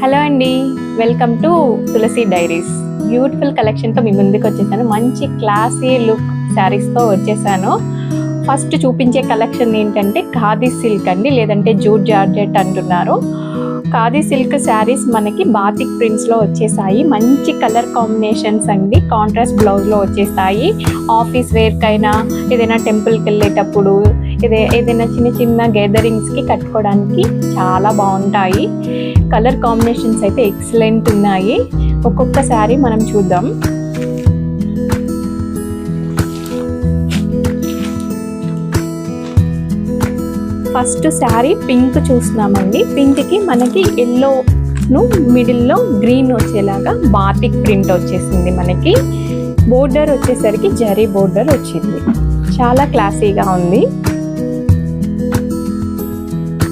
Hello అండి, welcome to Tulasi diaries. Beautiful కలెక్షన్తో మీ ముందుకు వచ్చేసాను. మంచి క్లాసీ లుక్ శారీస్తో వచ్చేసాను. ఫస్ట్ చూపించే కలెక్షన్ ఏంటంటే ఖాదీ సిల్క్ అండి, లేదంటే జూట్ జార్జెట్ అంటున్నారు. ఖాదీ సిల్క్ శారీస్ మనకి బాతిక్ ప్రింట్స్లో వచ్చేసాయి. మంచి కలర్ కాంబినేషన్స్ అండి, కాంట్రాస్ట్ బ్లౌజ్లో వచ్చేస్తాయి. ఆఫీస్ వేర్కైనా, ఏదైనా టెంపుల్కి వెళ్ళేటప్పుడు, ఏదైనా చిన్న చిన్న గ్యాదరింగ్స్కి కట్టుకోవడానికి చాలా బాగుంటాయి. కలర్ కాంబినేషన్స్ అయితే ఎక్సలెంట్ ఉన్నాయి. ఒక్కొక్క శారీ మనం చూద్దాం. ఫస్ట్ శారీ పింక్ చూస్తున్నామండి. పింక్కి మనకి ఎల్లోను మిడిల్లో గ్రీన్ వచ్చేలాగా బాతిక్ ప్రింట్ వచ్చేసింది. మనకి బోర్డర్ వచ్చేసరికి జరీ బోర్డర్ వచ్చింది. చాలా క్లాసీగా ఉంది.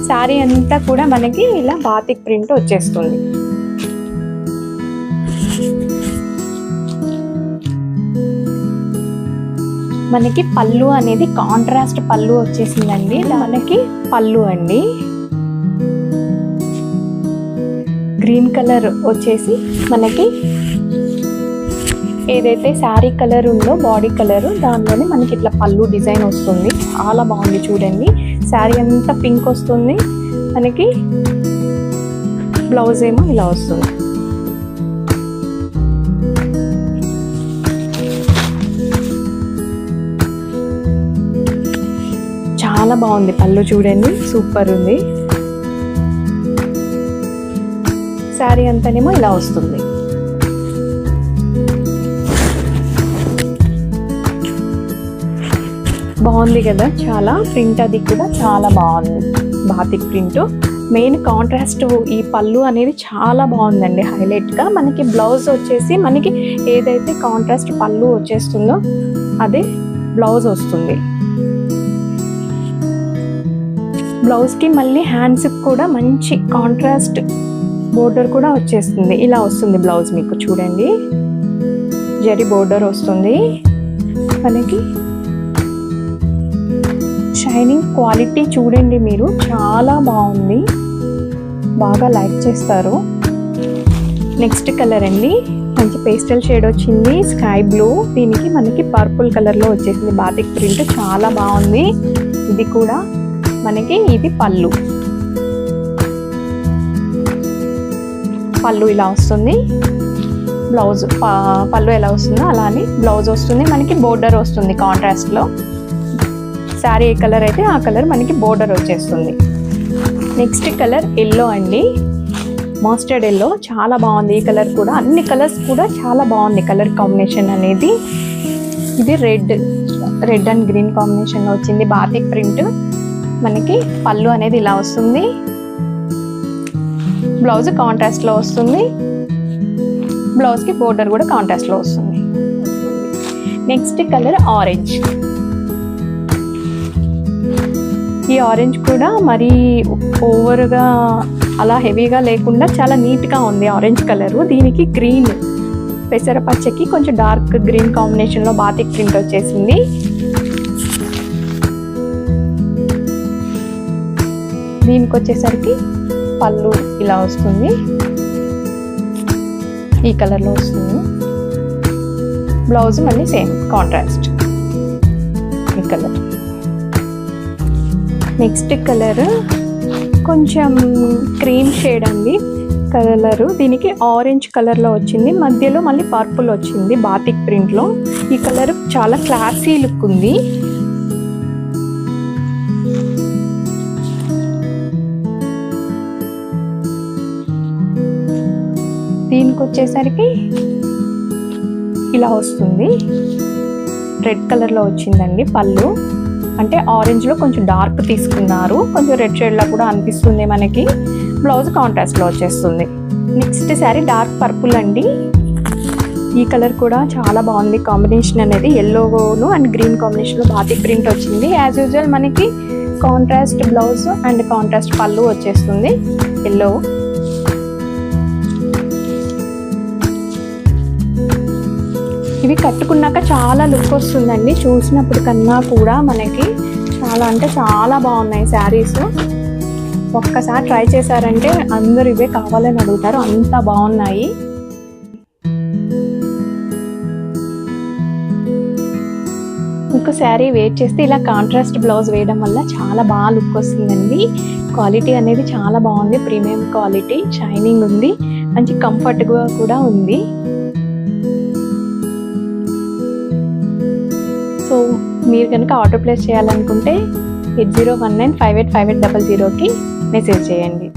శారీ అంతా కూడా మనకి ఇలా బాతిక్ ప్రింట్ వచ్చేస్తుంది. మనకి పళ్ళు అనేది కాంట్రాస్ట్ పళ్ళు వచ్చేసిందండి. మనకి పళ్ళు అండి గ్రీన్ కలర్ వచ్చేసి మనకి ఏదైతే శారీ కలర్ ఉందో బాడీ కలర్, దానిలోనే మనకి ఇట్లా పళ్ళు డిజైన్ వస్తుంది. చాలా బాగుంది చూడండి. శారీ అంతా పింక్ వస్తుంది. మనకి బ్లౌజ్ ఏమో ఇలా వస్తుంది. చాలా బాగుంది పళ్ళు చూడండి, సూపర్ ఉంది. శారీ అంతానేమో ఇలా వస్తుంది. బాగుంది కదా, చాలా ప్రింట్ అది కూడా చాలా బాగుంది. బాతిక్ ప్రింట్ మెయిన్ కాంట్రాస్ట్ ఈ పళ్ళు అనేది చాలా బాగుందండి. హైలైట్గా మనకి బ్లౌజ్ వచ్చేసి మనకి ఏదైతే కాంట్రాస్ట్ పళ్ళు వచ్చేస్తుందో అదే బ్లౌజ్ వస్తుంది. బ్లౌజ్కి మళ్ళీ హ్యాండ్స్కి కూడా మంచి కాంట్రాస్ట్ బోర్డర్ కూడా వచ్చేస్తుంది. ఇలా వస్తుంది బ్లౌజ్ మీకు చూడండి. జరీ బోర్డర్ వస్తుంది. మనకి షైనింగ్ క్వాలిటీ చూడండి మీరు, చాలా బాగుంది. బాగా లైక్ చేస్తారు. నెక్స్ట్ కలర్ అండి, మంచి పేస్టల్ షేడ్ వచ్చింది, స్కై బ్లూ. దీనికి మనకి పర్పుల్ కలర్లో వచ్చేసింది బాతిక్ ప్రింట్. చాలా బాగుంది. ఇది కూడా మనకి ఇది పళ్ళు. పళ్ళు ఇలా వస్తుంది. బ్లౌజ్ పళ్ళు ఎలా వస్తుందో అలానే బ్లౌజ్ వస్తుంది. మనకి బోర్డర్ వస్తుంది కాంట్రాస్ట్లో. శారీ ఏ కలర్ అయితే ఆ కలర్ మనకి బోర్డర్ వచ్చేస్తుంది. నెక్స్ట్ కలర్ ఎల్లో అండి, మస్టర్డ్ ఎల్లో. చాలా బాగుంది ఈ కలర్ కూడా. అన్ని కలర్స్ కూడా చాలా బాగుంది కలర్ కాంబినేషన్ అనేది. ఇది రెడ్ అండ్ గ్రీన్ కాంబినేషన్లో వచ్చింది బాతిక్ ప్రింట్. మనకి పళ్ళు అనేది ఇలా వస్తుంది. బ్లౌజ్ కాంట్రాస్ట్లో వస్తుంది. బ్లౌజ్కి బోర్డర్ కూడా కాంట్రాస్ట్లో వస్తుంది. Next colour orange. ఈ ఆరెంజ్ కూడా మరీ ఓవర్గా అలా హెవీగా లేకుండా చాలా నీట్గా ఉంది ఆరెంజ్ కలరు. దీనికి గ్రీన్, పెసర పచ్చకి కొంచెం డార్క్ గ్రీన్ కాంబినేషన్లో బాతిక్ ప్రింట్ వచ్చేసింది. దీనికి వచ్చేసరికి పళ్ళు ఇలా వస్తుంది. ఈ కలర్లో వస్తుంది. బ్లౌజ్ మళ్ళీ సేమ్ కాంట్రాస్ట్ ఈ కలర్. నెక్స్ట్ కలర్ కొంచెం క్రీమ్ షేడ్ అండి కలరు. దీనికి ఆరెంజ్ కలర్లో వచ్చింది. మధ్యలో మళ్ళీ పర్పుల్ వచ్చింది బాతిక్ ప్రింట్లో. ఈ కలర్ చాలా క్లాసీ లుక్ ఉంది. దీనికి వచ్చేసరికి ఇలా వస్తుంది. రెడ్ కలర్లో వచ్చిందండి పళ్ళు. అంటే ఆరెంజ్లో కొంచెం డార్క్ తీసుకున్నారు, కొంచెం రెడ్ షేడ్లో కూడా అనిపిస్తుంది మనకి. బ్లౌజ్ కాంట్రాస్ట్లో వచ్చేస్తుంది. నెక్స్ట్ శారీ డార్క్ పర్పుల్ అండి. ఈ కలర్ కూడా చాలా బాగుంది కాంబినేషన్ అనేది. ఎల్లోను అండ్ గ్రీన్ కాంబినేషన్లో బాతిక్ ప్రింట్ వచ్చింది. యాజ్ యూజువల్ మనకి కాంట్రాస్ట్ బ్లౌజ్ అండ్ కాంట్రాస్ట్ పళ్ళు వచ్చేస్తుంది. ఎల్లో ఇవి కట్టుకున్నాక చాలా లుక్ వస్తుందండి. చూసినప్పుడు కన్నా కూడా మనకి చాలా అంటే చాలా బాగున్నాయి శారీస్. ఒక్కసారి ట్రై చేశారంటే అందరు ఇవే కావాలని అడుగుతారు, అంత బాగున్నాయి. ఇంకో శారీ వేర్ చేస్తే ఇలా కాంట్రాస్ట్ బ్లౌజ్ వేయడం వల్ల చాలా బాగా లుక్ వస్తుందండి. క్వాలిటీ అనేది చాలా బాగుంది, ప్రీమియం క్వాలిటీ, షైనింగ్ ఉంది, మంచి కంఫర్ట్గా కూడా ఉంది. సో మీరు కనుక ఆర్డర్ ప్లేస్ చేయాలనుకుంటే 8019585800కి మెసేజ్ చేయండి.